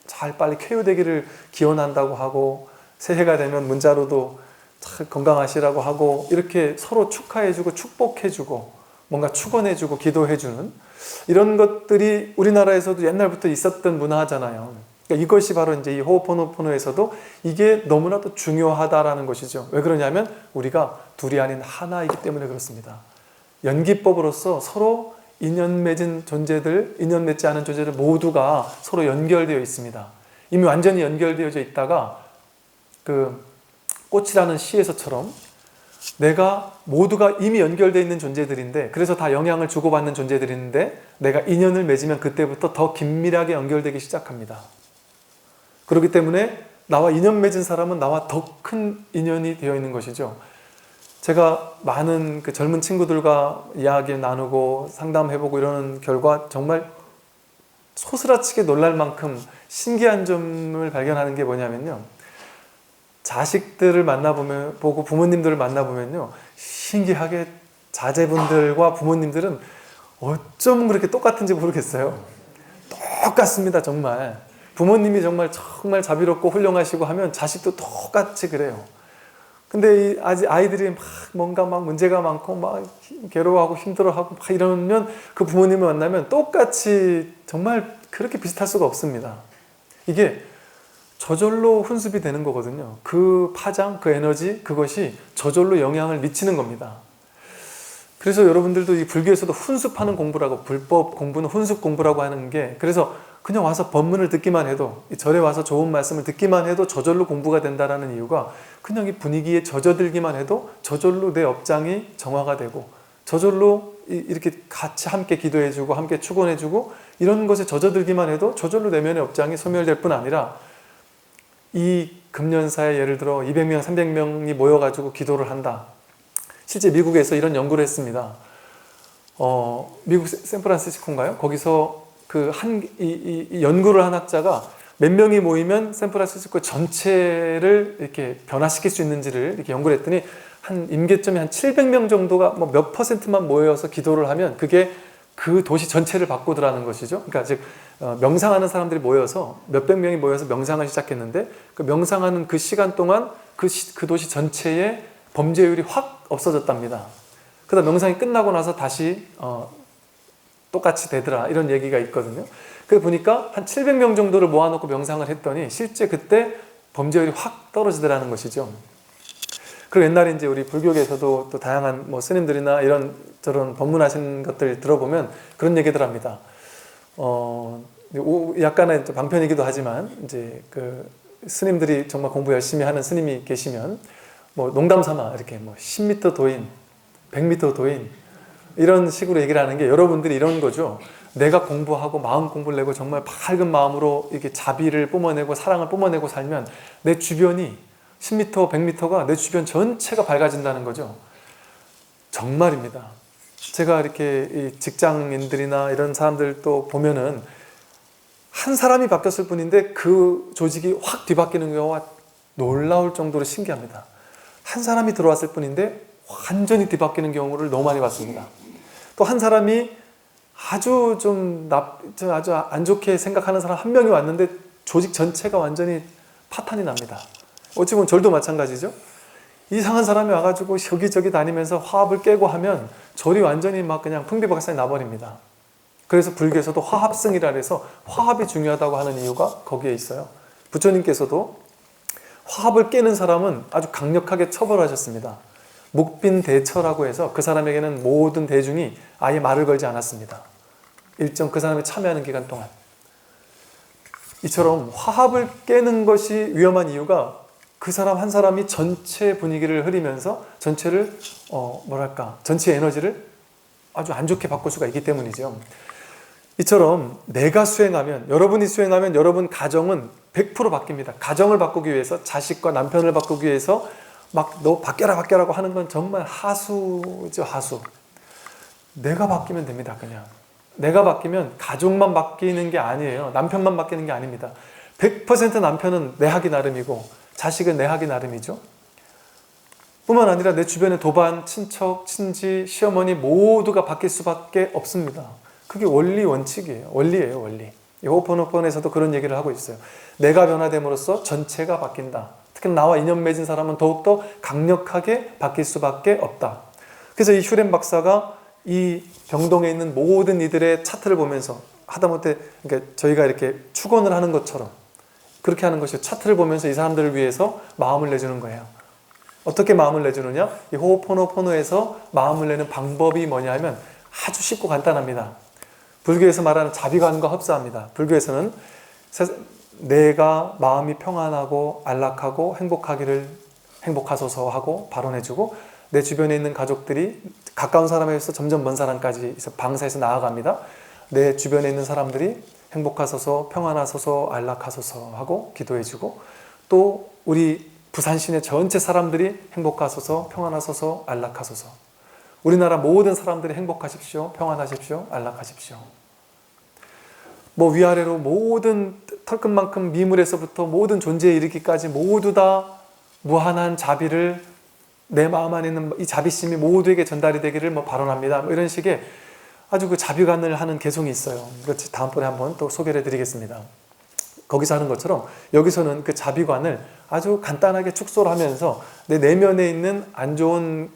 잘 빨리 쾌유되기를 기원한다고 하고, 새해가 되면 문자로도 참 건강하시라고 하고, 이렇게 서로 축하해주고 축복해주고 뭔가 축원해주고 기도해주는 이런 것들이 우리나라에서도 옛날부터 있었던 문화잖아요. 그러니까 이것이 바로 이제 이 호호포노포노에서도 이게 너무나도 중요하다라는 것이죠. 왜 그러냐면 우리가 둘이 아닌 하나이기 때문에 그렇습니다. 연기법으로서 서로 인연 맺은 존재들, 인연 맺지 않은 존재들 모두가 서로 연결되어 있습니다. 이미 완전히 연결되어져 있다가 그 꽃이라는 시에서처럼 내가 모두가 이미 연결되어 있는 존재들인데, 그래서 다 영향을 주고받는 존재들인데 내가 인연을 맺으면 그때부터 더 긴밀하게 연결되기 시작합니다. 그렇기 때문에 나와 인연 맺은 사람은 나와 더 큰 인연이 되어 있는 것이죠. 제가 많은 그 젊은 친구들과 이야기 나누고 상담해보고 이러는 결과 정말 소스라치게 놀랄 만큼 신기한 점을 발견하는 게 뭐냐면요, 자식들을 만나보고 부모님들을 만나보면요, 신기하게 자제분들과 부모님들은 어쩜 그렇게 똑같은지 모르겠어요. 똑같습니다. 정말 부모님이 정말 자비롭고 훌륭하시고 하면 자식도 똑같이 그래요. 근데 아직 아이들이 뭔가 문제가 많고 괴로워하고 힘들어하고 이러면 그 부모님을 만나면 똑같이 정말 그렇게 비슷할 수가 없습니다. 이게 저절로 훈습이 되는 거거든요. 그 파장, 그 에너지, 그것이 저절로 영향을 미치는 겁니다. 그래서 여러분들도 이 불교에서도 훈습하는 공부라고, 불법 공부는 훈습 공부라고 하는 게, 그래서 그냥 와서 법문을 듣기만 해도, 이 절에 와서 좋은 말씀을 듣기만 해도 저절로 공부가 된다는 이유가, 그냥 이 분위기에 젖어들기만 해도 저절로 내 업장이 정화가 되고, 저절로 이렇게 같이 함께 기도해주고 함께 축원해주고 이런 것에 젖어들기만 해도 저절로 내면의 업장이 소멸될 뿐 아니라, 이 금년사에 예를 들어 200명, 300명이 모여가지고 기도를 한다. 실제 미국에서 이런 연구를 했습니다. 미국 샌프란시스코인가요? 거기서 이 연구를 한 학자가 몇 명이 모이면 샌프란시스코 전체를 이렇게 변화시킬 수 있는지를 이렇게 연구를 했더니 한 임계점이 한 700명 정도가 뭐 몇 퍼센트만 모여서 기도를 하면 그게 그 도시 전체를 바꾸더라는 것이죠. 그러니까 즉 명상하는 사람들이 모여서 몇백 명이 모여서 명상을 시작했는데, 그 명상하는 그 시간 동안 그 도시 전체의 범죄율이 확 없어졌답니다. 그다음 명상이 끝나고 나서 다시 똑같이 되더라, 이런 얘기가 있거든요. 그래서 보니까 한 700명 정도를 모아놓고 명상을 했더니 실제 그때 범죄율이 확 떨어지더라는 것이죠. 그리고 옛날에 이제 우리 불교계에서도 또 다양한 뭐 스님들이나 이런 저런 법문하신 것들 들어보면 그런 얘기들 합니다. 약간의 방편이기도 하지만 이제 그 스님들이 정말 공부 열심히 하는 스님이 계시면 뭐 농담 삼아 이렇게 뭐 10m 도인, 100m 도인 이런 식으로 얘기를 하는 게, 여러분들이 이런 거죠. 내가 공부하고 마음 공부를 내고 정말 밝은 마음으로 이렇게 자비를 뿜어내고 사랑을 뿜어내고 살면 내 주변이 10m, 100m가 내 주변 전체가 밝아진다는 거죠. 정말입니다. 제가 이렇게 이 직장인들이나 이런 사람들 또 보면은 한 사람이 바뀌었을 뿐인데 그 조직이 확 뒤바뀌는 경우가 놀라울 정도로 신기합니다. 한 사람이 들어왔을 뿐인데 완전히 뒤바뀌는 경우를 너무 많이 봤습니다. 또 한 사람이 아주 아주 안 좋게 생각하는 사람 한 명이 왔는데 조직 전체가 완전히 파탄이 납니다. 어찌 보면 절도 마찬가지죠. 이상한 사람이 와가지고 여기저기 다니면서 화합을 깨고 하면 절이 완전히 막 그냥 풍비박산이 나버립니다. 그래서 불교에서도 화합승이라 해서 화합이 중요하다고 하는 이유가 거기에 있어요. 부처님께서도 화합을 깨는 사람은 아주 강력하게 처벌하셨습니다. 묵빈대처라고 해서 그 사람에게는 모든 대중이 아예 말을 걸지 않았습니다. 일정 그 사람이 참여하는 기간 동안. 이처럼 화합을 깨는 것이 위험한 이유가 그 사람 한 사람이 전체 분위기를 흐리면서 전체를 전체 에너지를 아주 안 좋게 바꿀 수가 있기 때문이죠. 이처럼 내가 수행하면, 여러분이 수행하면 여러분 가정은 100% 바뀝니다. 가정을 바꾸기 위해서, 자식과 남편을 바꾸기 위해서 막 너 바뀌라고 하는 건 정말 하수죠, 하수. 내가 바뀌면 됩니다, 그냥. 내가 바뀌면 가족만 바뀌는 게 아니에요. 남편만 바뀌는 게 아닙니다. 100% 남편은 내 하기 나름이고 자식은 내 하기 나름이죠. 뿐만 아니라 내 주변의 도반, 친척, 친지, 시어머니 모두가 바뀔 수밖에 없습니다. 그게 원리 원칙이에요. 원리예요, 원리. 이 호oponopono에서도 그런 얘기를 하고 있어요. 내가 변화됨으로써 전체가 바뀐다. 특히 나와 인연 맺은 사람은 더욱더 강력하게 바뀔 수밖에 없다. 그래서 이 휴렌 박사가 이 병동에 있는 모든 이들의 차트를 보면서 하다못해 그러니까 저희가 이렇게 축원을 하는 것처럼 그렇게 하는 것이 차트를 보면서 이 사람들을 위해서 마음을 내주는 거예요. 어떻게 마음을 내주느냐? 이 호oponopono에서 마음을 내는 방법이 뭐냐면 아주 쉽고 간단합니다. 불교에서 말하는 자비관과 흡사합니다. 불교에서는 내가 마음이 평안하고 안락하고 행복하소서 하고 발언해주고 내 주변에 있는 가족들이 가까운 사람에서 점점 먼 사람까지 방사해서 나아갑니다. 내 주변에 있는 사람들이 행복하소서, 평안하소서, 안락하소서 하고 기도해주고 또 우리 부산시내 전체 사람들이 행복하소서, 평안하소서, 안락하소서. 우리나라 모든 사람들이 행복하십시오, 평안하십시오, 안락하십시오. 뭐 위아래로 모든 털끝만큼 미물에서부터 모든 존재에 이르기까지 모두 다 무한한 자비를 내 마음 안에 있는 이 자비심이 모두에게 전달이 되기를 발언합니다. 이런 식의 아주 그 자비관을 하는 개송이 있어요. 그렇지 다음번에 한번 또 소개를 해드리겠습니다. 거기서 하는 것처럼 여기서는 그 자비관을 아주 간단하게 축소를 하면서 내 내면에 있는 안 좋은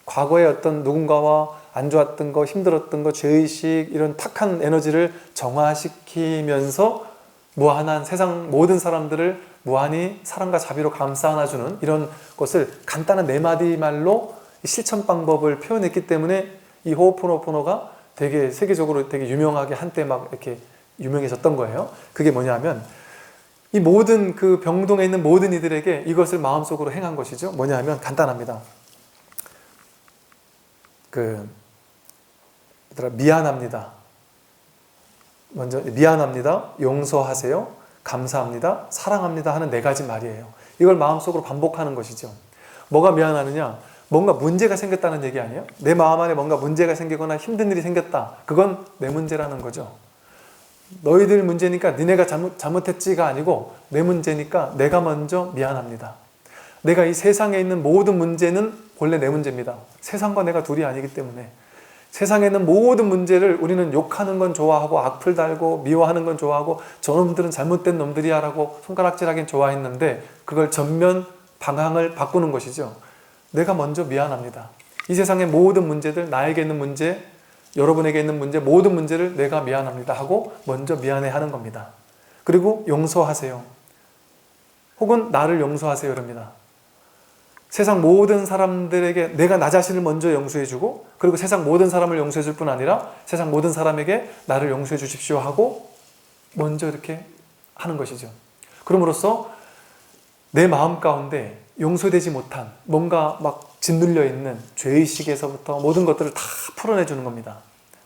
과거의 어떤 누군가와 안 좋았던 거, 힘들었던 거, 죄의식 이런 탁한 에너지를 정화시키면서 무한한 세상 모든 사람들을 무한히 사랑과 자비로 감싸 안아주는 이런 것을 간단한 4마디 말로 실천 방법을 표현했기 때문에 이 호oponopono가 되게 세계적으로 되게 유명하게 한때 막 이렇게 유명해졌던 거예요. 그게 뭐냐면 이 모든 그 병동에 있는 모든 이들에게 이것을 마음속으로 행한 것이죠. 뭐냐면 간단합니다. 미안합니다. 먼저 미안합니다. 용서하세요. 감사합니다. 사랑합니다. 하는 4가지 말이에요. 이걸 마음속으로 반복하는 것이죠. 뭐가 미안하느냐? 뭔가 문제가 생겼다는 얘기 아니에요? 내 마음 안에 뭔가 문제가 생기거나 힘든 일이 생겼다. 그건 내 문제라는 거죠. 너희들 문제니까 니네가 잘못했지가 아니고 내 문제니까 내가 먼저 미안합니다. 내가 이 세상에 있는 모든 문제는 원래 내 문제입니다. 세상과 내가 둘이 아니기 때문에 세상에 있는 모든 문제를 우리는 욕하는 건 좋아하고 악플 달고 미워하는 건 좋아하고 저놈들은 잘못된 놈들이야 라고 손가락질하긴 좋아했는데 그걸 전면 방향을 바꾸는 것이죠. 내가 먼저 미안합니다. 이 세상의 모든 문제들, 나에게 있는 문제, 여러분에게 있는 문제, 모든 문제를 내가 미안합니다 하고 먼저 미안해 하는 겁니다. 그리고 용서하세요. 혹은 나를 용서하세요 이럽니다. 세상 모든 사람들에게 내가 나 자신을 먼저 용서해주고 그리고 세상 모든 사람을 용서해줄 뿐 아니라 세상 모든 사람에게 나를 용서해 주십시오 하고 먼저 이렇게 하는 것이죠. 그럼으로써 내 마음 가운데 용서되지 못한 뭔가 막 짓눌려 있는 죄의식에서부터 모든 것들을 다 풀어내주는 겁니다.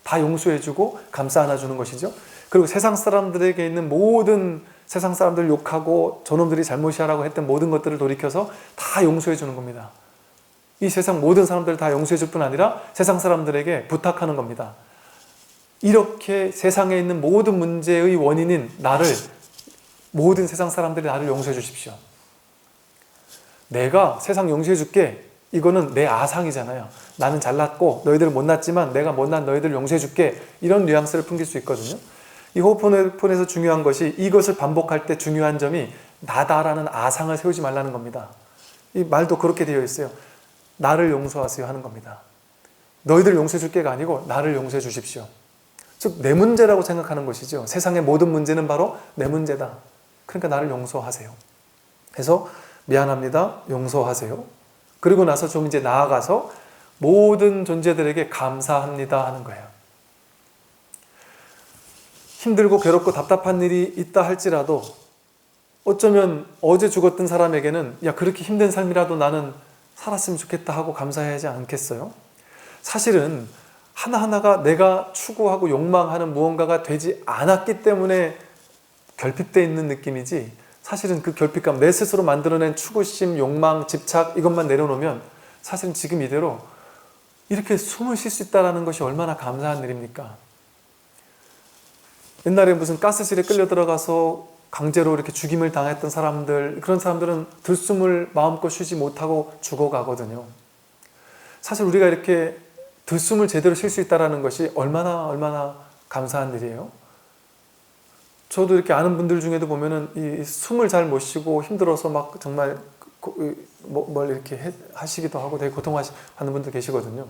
다 용서해주고 감싸 안아주는 것이죠. 그리고 세상 사람들에게 있는 모든 세상 사람들 욕하고 저놈들이 잘못이라고 했던 모든 것들을 돌이켜서 다 용서해 주는 겁니다. 이 세상 모든 사람들을 다 용서해 줄 뿐 아니라 세상 사람들에게 부탁하는 겁니다. 이렇게 세상에 있는 모든 문제의 원인인 나를 모든 세상 사람들이 나를 용서해 주십시오. 내가 세상 용서해 줄게. 이거는 내 아상이잖아요. 나는 잘났고 너희들은 못났지만 내가 못난 너희들을 용서해 줄게. 이런 뉘앙스를 풍길 수 있거든요. 이 호oponopono에서 중요한 것이 이것을 반복할 때 중요한 점이 나다라는 아상을 세우지 말라는 겁니다. 이 말도 그렇게 되어 있어요. 나를 용서하세요 하는 겁니다. 너희들 용서해 줄 게가 아니고 나를 용서해 주십시오. 즉 내 문제라고 생각하는 것이죠. 세상의 모든 문제는 바로 내 문제다. 그러니까 나를 용서하세요. 그래서 미안합니다. 용서하세요. 그리고 나서 좀 이제 나아가서 모든 존재들에게 감사합니다 하는 거예요. 힘들고 괴롭고 답답한 일이 있다 할지라도 어쩌면 어제 죽었던 사람에게는 야, 그렇게 힘든 삶이라도 나는 살았으면 좋겠다 하고 감사하지 않겠어요? 사실은 하나하나가 내가 추구하고 욕망하는 무언가가 되지 않았기 때문에 결핍되어 있는 느낌이지, 사실은 그 결핍감, 내 스스로 만들어낸 추구심, 욕망, 집착, 이것만 내려놓으면 사실은 지금 이대로 이렇게 숨을 쉴 수 있다는 것이 얼마나 감사한 일입니까? 옛날에 무슨 가스실에 끌려 들어가서 강제로 이렇게 죽임을 당했던 사람들, 그런 사람들은 들숨을 마음껏 쉬지 못하고 죽어가거든요. 사실 우리가 이렇게 들숨을 제대로 쉴 수 있다는 것이 얼마나 감사한 일이에요. 저도 이렇게 아는 분들 중에도 보면은 이 숨을 잘 못 쉬고 힘들어서 막 정말 뭘 이렇게 하시기도 하고 되게 고통하는 분들 계시거든요.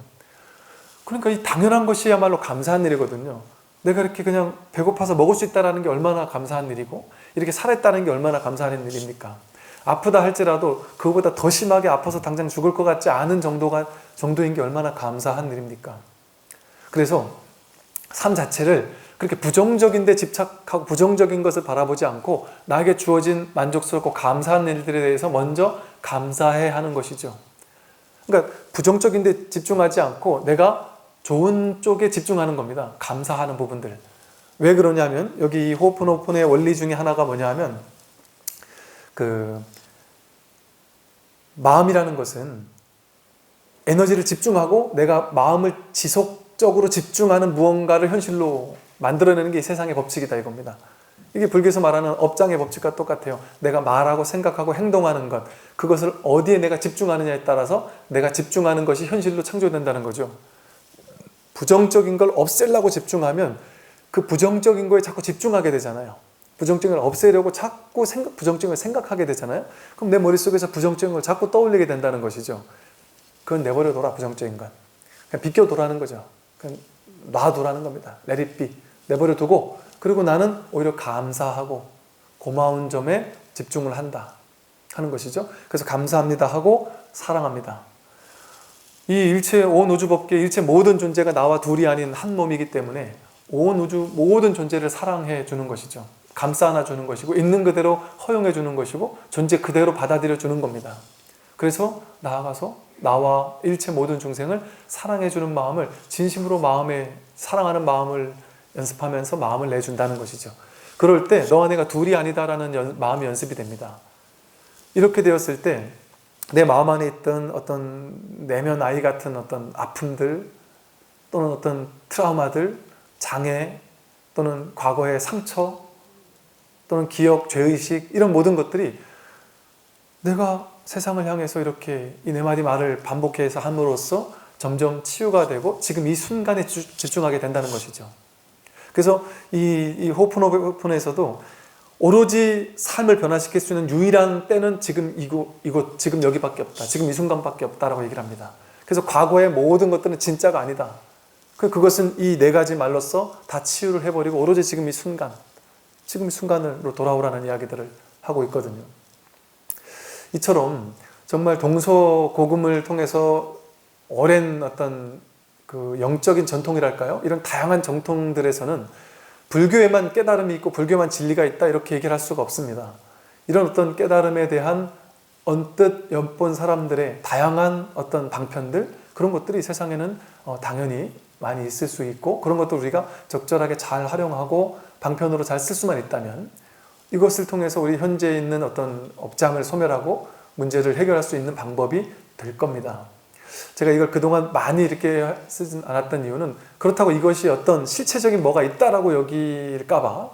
그러니까 이 당연한 것이야말로 감사한 일이거든요. 내가 이렇게 그냥 배고파서 먹을 수 있다는 게 얼마나 감사한 일이고, 이렇게 살았다는 게 얼마나 감사한 일입니까? 아프다 할지라도 그거보다 더 심하게 아파서 당장 죽을 것 같지 않은 정도인 게 얼마나 감사한 일입니까? 그래서 삶 자체를 그렇게 부정적인 데 집착하고 부정적인 것을 바라보지 않고 나에게 주어진 만족스럽고 감사한 일들에 대해서 먼저 감사해 하는 것이죠. 그러니까 부정적인 데 집중하지 않고 내가 좋은 쪽에 집중하는 겁니다. 감사하는 부분들. 왜 그러냐면 여기 이 호흡노폰의 원리 중에 하나가 뭐냐면, 마음이라는 것은 에너지를 집중하고 내가 마음을 지속적으로 집중하는 무언가를 현실로 만들어내는 게 이 세상의 법칙이다 이겁니다. 이게 불교에서 말하는 업장의 법칙과 똑같아요. 내가 말하고 생각하고 행동하는 것, 그것을 어디에 내가 집중하느냐에 따라서 내가 집중하는 것이 현실로 창조된다는 거죠. 부정적인 걸 없애려고 집중하면 그 부정적인 거에 자꾸 집중하게 되잖아요. 부정적인 걸 없애려고 자꾸 부정적인 걸 생각하게 되잖아요. 그럼 내 머릿속에서 부정적인 걸 자꾸 떠올리게 된다는 것이죠. 그건 내버려둬라, 부정적인 건. 그냥 비껴두라는 거죠. 그냥 놔두라는 겁니다. let it be. 내버려두고, 그리고 나는 오히려 감사하고 고마운 점에 집중을 한다 하는 것이죠. 그래서 감사합니다 하고 사랑합니다. 이 일체 온 우주법계 일체 모든 존재가 나와 둘이 아닌 한 몸이기 때문에 온 우주 모든 존재를 사랑해 주는 것이죠. 감싸 안아 주는 것이고 있는 그대로 허용해 주는 것이고 존재 그대로 받아들여 주는 겁니다. 그래서 나아가서 나와 일체 모든 중생을 사랑해 주는 마음을 진심으로 사랑하는 마음을 연습하면서 마음을 내준다는 것이죠. 그럴 때 너와 내가 둘이 아니다라는 마음이 연습이 됩니다. 이렇게 되었을 때 내 마음 안에 있던 어떤 내면 아이 같은 어떤 아픔들 또는 어떤 트라우마들, 장애 또는 과거의 상처 또는 기억, 죄의식, 이런 모든 것들이 내가 세상을 향해서 이렇게 이 네 마디 말을 반복해서 함으로써 점점 치유가 되고 지금 이 순간에 집중하게 된다는 것이죠. 그래서 이 호프노폰에서도 오로지 삶을 변화시킬 수 있는 유일한 때는 지금 이곳, 지금 여기밖에 없다. 지금 이 순간밖에 없다라고 얘기를 합니다. 그래서 과거의 모든 것들은 진짜가 아니다. 그것은 이 네 가지 말로써 다 치유를 해버리고 오로지 지금 이 순간으로 돌아오라는 이야기들을 하고 있거든요. 이처럼 정말 동서고금을 통해서 오랜 어떤 그 영적인 전통이랄까요? 이런 다양한 정통들에서는 불교에만 깨달음이 있고 불교에만 진리가 있다 이렇게 얘기를 할 수가 없습니다. 이런 어떤 깨달음에 대한 언뜻 엿본 사람들의 다양한 어떤 방편들, 그런 것들이 세상에는 당연히 많이 있을 수 있고, 그런 것도 우리가 적절하게 잘 활용하고 방편으로 잘 쓸 수만 있다면 이것을 통해서 우리 현재 있는 어떤 업장을 소멸하고 문제를 해결할 수 있는 방법이 될 겁니다. 제가 이걸 그동안 많이 이렇게 쓰진 않았던 이유는 그렇다고 이것이 어떤 실체적인 뭐가 있다라고 여길까봐,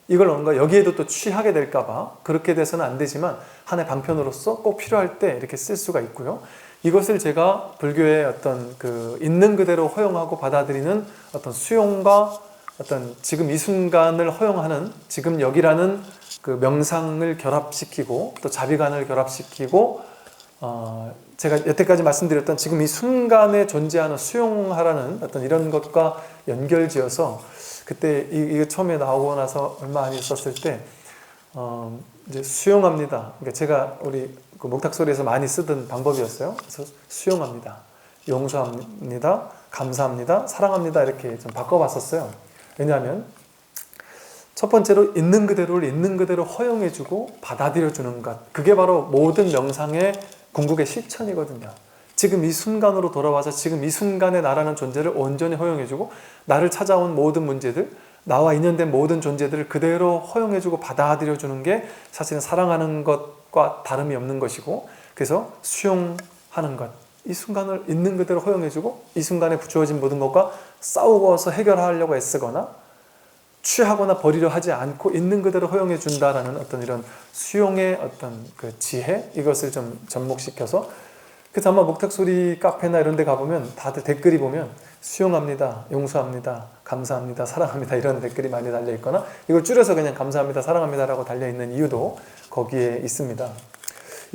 이걸 뭔가 여기에도 또 취하게 될까봐 그렇게 돼서는 안 되지만 하나의 방편으로서 꼭 필요할 때 이렇게 쓸 수가 있고요. 이것을 제가 불교의 어떤 그 있는 그대로 허용하고 받아들이는 어떤 수용과 어떤 지금 이 순간을 허용하는 지금 여기라는 그 명상을 결합시키고 또 자비관을 결합시키고 제가 여태까지 말씀드렸던 지금 이 순간에 존재하는 수용하라는 어떤 이런 것과 연결지어서 그때 이게 처음에 나오고 나서 얼마 안 있었을 때 이제 수용합니다. 그러니까 제가 우리 그 목탁소리에서 많이 쓰던 방법이었어요. 그래서 수용합니다, 용서합니다, 감사합니다, 사랑합니다 이렇게 좀 바꿔봤었어요. 왜냐하면 첫 번째로 있는 그대로를 있는 그대로 허용해주고 받아들여주는 것. 그게 바로 모든 명상의 궁극의 실천이거든요. 지금 이 순간으로 돌아와서 지금 이 순간에 나라는 존재를 온전히 허용해주고 나를 찾아온 모든 문제들, 나와 인연된 모든 존재들을 그대로 허용해주고 받아들여주는 게 사실은 사랑하는 것과 다름이 없는 것이고, 그래서 수용하는 것, 이 순간을 있는 그대로 허용해주고 이 순간에 주어진 모든 것과 싸우고서 해결하려고 애쓰거나 취하거나 버리려 하지 않고 있는 그대로 허용해 준다라는 어떤 이런 수용의 어떤 그 지혜, 이것을 좀 접목시켜서, 그래서 아마 목탁소리 카페나 이런 데 가보면 다들 댓글이 보면 수용합니다, 용서합니다, 감사합니다, 사랑합니다 이런 댓글이 많이 달려 있거나 이걸 줄여서 그냥 감사합니다, 사랑합니다 라고 달려 있는 이유도 거기에 있습니다.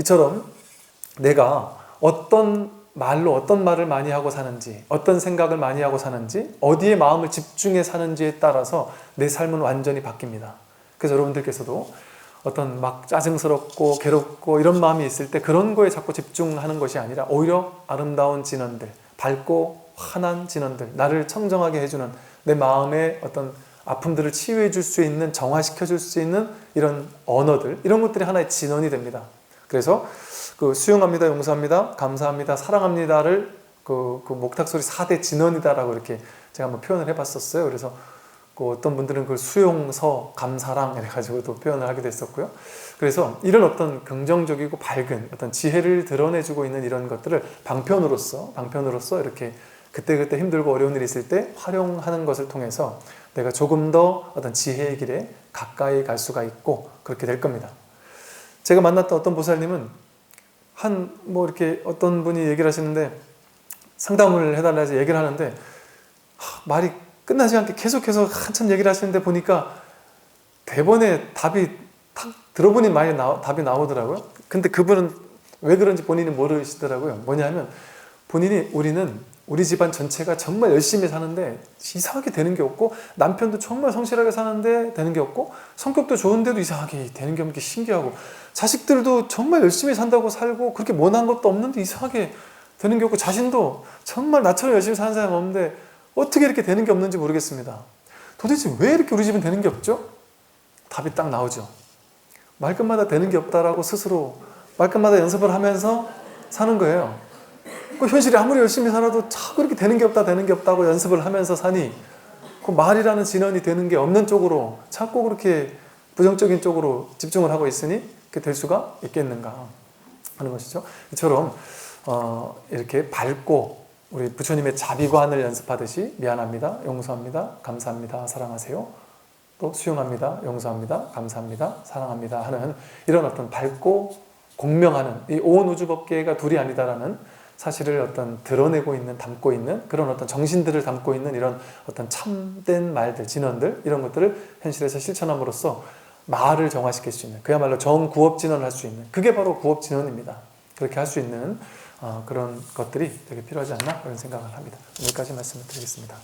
이처럼 내가 어떤 말로 어떤 말을 많이 하고 사는지, 어떤 생각을 많이 하고 사는지, 어디에 마음을 집중해 사는지에 따라서 내 삶은 완전히 바뀝니다. 그래서 여러분들께서도 어떤 막 짜증스럽고 괴롭고 이런 마음이 있을 때 그런 거에 자꾸 집중하는 것이 아니라 오히려 아름다운 진원들, 밝고 환한 진원들, 나를 청정하게 해주는 내 마음의 어떤 아픔들을 치유해 줄 수 있는, 정화시켜 줄 수 있는 이런 언어들, 이런 것들이 하나의 진원이 됩니다. 그래서 그 수용합니다, 용서합니다, 감사합니다, 사랑합니다를 그 목탁소리 4대 진원이다라고 이렇게 제가 한번 표현을 해봤었어요. 그래서 그 어떤 분들은 그걸 수용서, 감사랑 이래가지고 또 표현을 하기도 했었고요. 그래서 이런 어떤 긍정적이고 밝은 어떤 지혜를 드러내주고 있는 이런 것들을 방편으로서 이렇게 그때그때 힘들고 어려운 일이 있을 때 활용하는 것을 통해서 내가 조금 더 어떤 지혜의 길에 가까이 갈 수가 있고 그렇게 될 겁니다. 제가 만났던 어떤 보살님은 이렇게 어떤 분이 얘기를 하시는데, 상담을 해달라 해서 얘기를 하는데 말이 끝나지 않게 계속해서 한참 얘기를 하시는데 보니까 대본에 답이 탁 들어보니 많이 답이 나오더라고요. 근데 그분은 왜 그런지 본인이 모르시더라고요. 뭐냐면 본인이 우리 집안 전체가 정말 열심히 사는데 이상하게 되는 게 없고, 남편도 정말 성실하게 사는데 되는 게 없고, 성격도 좋은데도 이상하게 되는 게 없는 게 신기하고, 자식들도 정말 열심히 산다고 살고 그렇게 못한 것도 없는데 이상하게 되는 게 없고, 자신도 정말 나처럼 열심히 사는 사람이 없는데 어떻게 이렇게 되는 게 없는지 모르겠습니다. 도대체 왜 이렇게 우리 집은 되는 게 없죠? 답이 딱 나오죠. 말끝마다 되는 게 없다라고 스스로 말끝마다 연습을 하면서 사는 거예요. 그 현실이 아무리 열심히 살아도 자꾸 이렇게 되는 게 없다고 연습을 하면서 사니 그 말이라는 진원이 되는 게 없는 쪽으로 자꾸 그렇게 부정적인 쪽으로 집중을 하고 있으니 그렇게 될 수가 있겠는가 하는 것이죠. 이처럼 이렇게 밝고 우리 부처님의 자비관을 연습하듯이 미안합니다, 용서합니다, 감사합니다, 사랑하세요, 또 수용합니다, 용서합니다, 감사합니다, 사랑합니다 하는 이런 어떤 밝고 공명하는 이 온 우주법계가 둘이 아니다라는 사실을 어떤 드러내고 있는, 담고 있는 그런 어떤 정신들을 담고 있는 이런 어떤 참된 말들, 진언들, 이런 것들을 현실에서 실천함으로써 말을 정화시킬 수 있는, 그야말로 정구업진언을 할 수 있는, 그게 바로 구업진언입니다. 그렇게 할 수 있는 그런 것들이 되게 필요하지 않나 그런 생각을 합니다. 여기까지 말씀을 드리겠습니다.